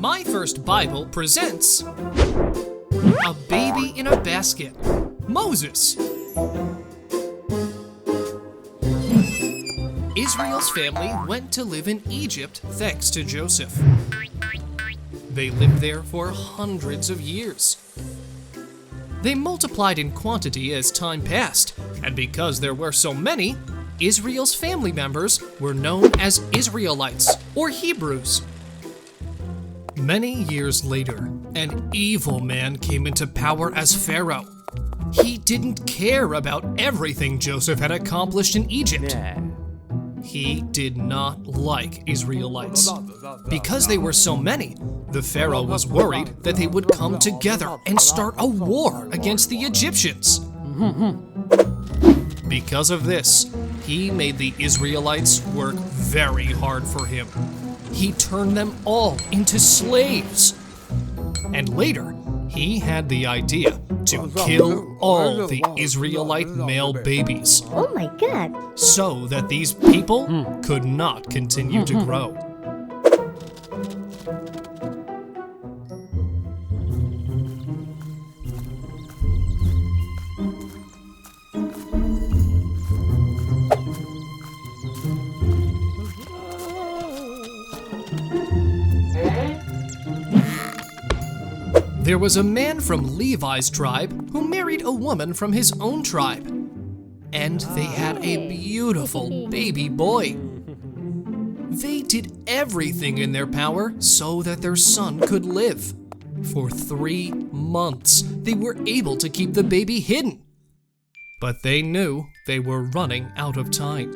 My First Bible presents A Baby in a Basket, Moses. Israel's family went to live in Egypt thanks to Joseph. They lived there for hundreds of years. They multiplied in quantity as time passed, and because there were so many, Israel's family members were known as Israelites or Hebrews. Many years later, an evil man came into power as Pharaoh. He didn't care about everything Joseph had accomplished in Egypt. He did not like Israelites. Because they were so many, the Pharaoh was worried that they would come together and start a war against the Egyptians. Because of this, he made the Israelites work very hard for him. He turned them all into slaves. And later, he had the idea to kill all the Israelite male babies. Oh my God! So that these people could not continue to grow. There was a man from Levi's tribe who married a woman from his own tribe. And they had a beautiful baby boy. They did everything in their power so that their son could live. For 3 months, they were able to keep the baby hidden. But they knew they were running out of time.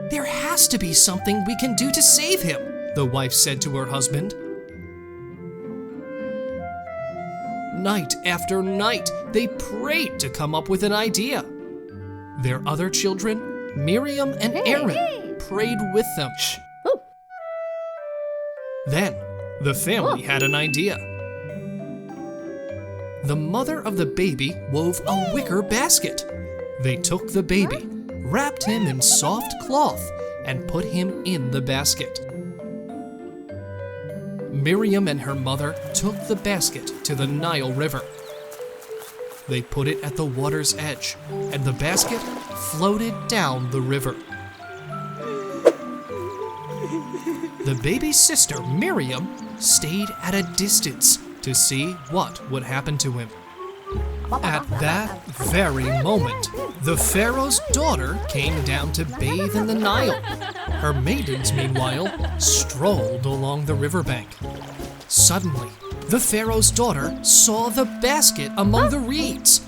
"There has to be something we can do to save him," the wife said to her husband. Night after night, they prayed to come up with an idea. Their other children, Miriam and Aaron, prayed with them. Then, the family had an idea. The mother of the baby wove a wicker basket. They took the baby, wrapped him in soft cloth, and put him in the basket. Miriam and her mother took the basket to the Nile River. They put it at the water's edge, and the basket floated down the river. The baby's sister, Miriam, stayed at a distance to see what would happen to him. At that very moment, the Pharaoh's daughter came down to bathe in the Nile. Her maidens, meanwhile, strolled along the riverbank. Suddenly, the Pharaoh's daughter saw the basket among the reeds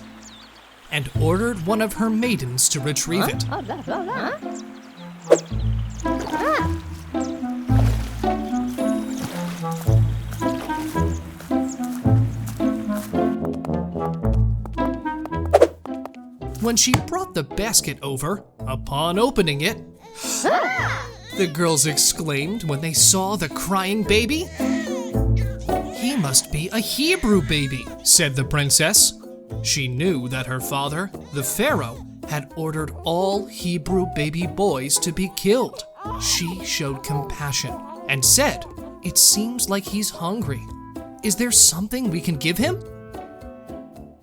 and ordered one of her maidens to retrieve it. When she brought the basket over, upon opening it, the girls exclaimed when they saw the crying baby. "He must be a Hebrew baby," said the princess. She knew that her father, the Pharaoh, had ordered all Hebrew baby boys to be killed. She showed compassion and said, "It seems like he's hungry. Is there something we can give him?"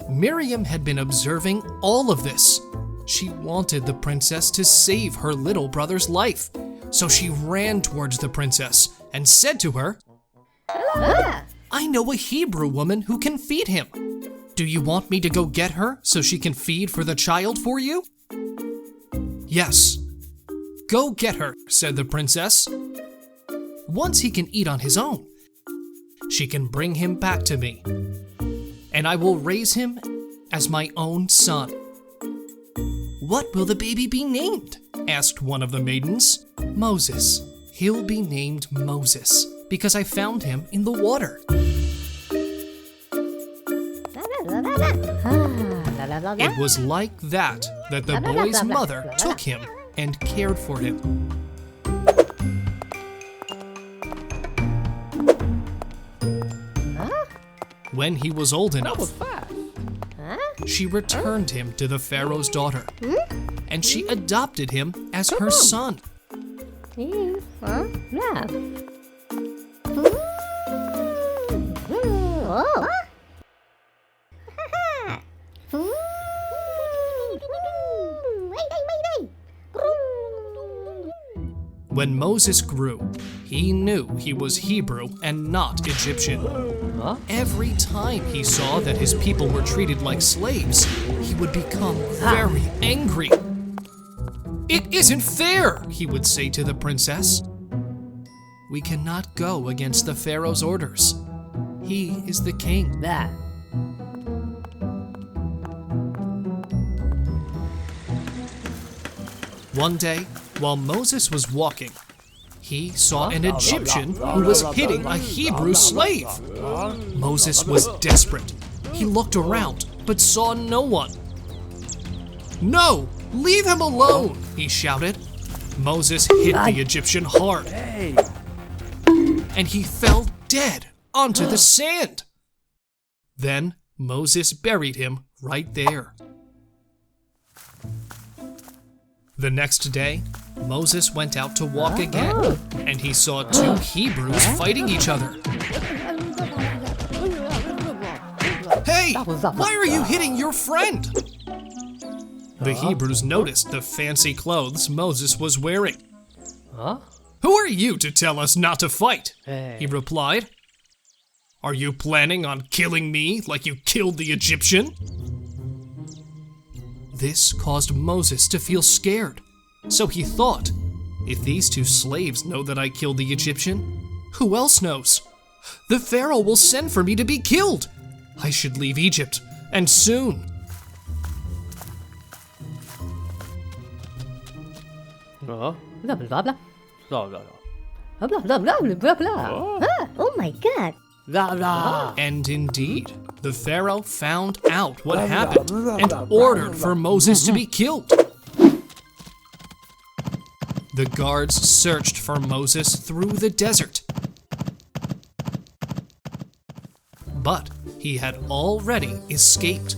Miriam had been observing all of this. She wanted the princess to save her little brother's life. So she ran towards the princess and said to her, "I know a Hebrew woman who can feed him. Do you want me to go get her so she can feed for the child for you?" "Yes." "Go get her," said the princess. "Once he can eat on his own, she can bring him back to me, and I will raise him as my own son." "What will the baby be named?" asked one of the maidens. "Moses. He'll be named Moses, because I found him in the water." It was like that the boy's mother took him and cared for him. When he was old enough, she returned him to the Pharaoh's daughter, and she adopted him as her son. When Moses grew, he knew he was Hebrew and not Egyptian. Every time he saw that his people were treated like slaves, he would become very angry. "It isn't fair," he would say to the princess. "We cannot go against the Pharaoh's orders. He is the king." One day, while Moses was walking, he saw an Egyptian who was hitting a Hebrew slave. Moses was desperate. He looked around, but saw no one. "No, leave him alone," he shouted. Moses hit the Egyptian hard, and he fell dead onto the sand. Then Moses buried him right there. The next day, Moses went out to walk again, and he saw two Hebrews fighting each other. "Hey, why are you hitting your friend?" The Hebrews noticed the fancy clothes Moses was wearing. "Who are you to tell us not to fight?" he replied. "Are you planning on killing me like you killed the Egyptian?" This caused Moses to feel scared. So he thought, if these two slaves know that I killed the Egyptian, who else knows? The Pharaoh will send for me to be killed. I should leave Egypt, and soon. Oh my God. And indeed, the Pharaoh found out what happened and ordered for Moses to be killed. The guards searched for Moses through the desert, but he had already escaped.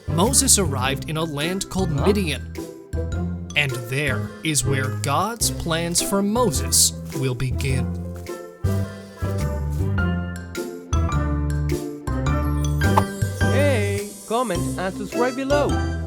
Moses arrived in a land called Midian, and there is where God's plans for Moses will begin. Hey, comment and subscribe below.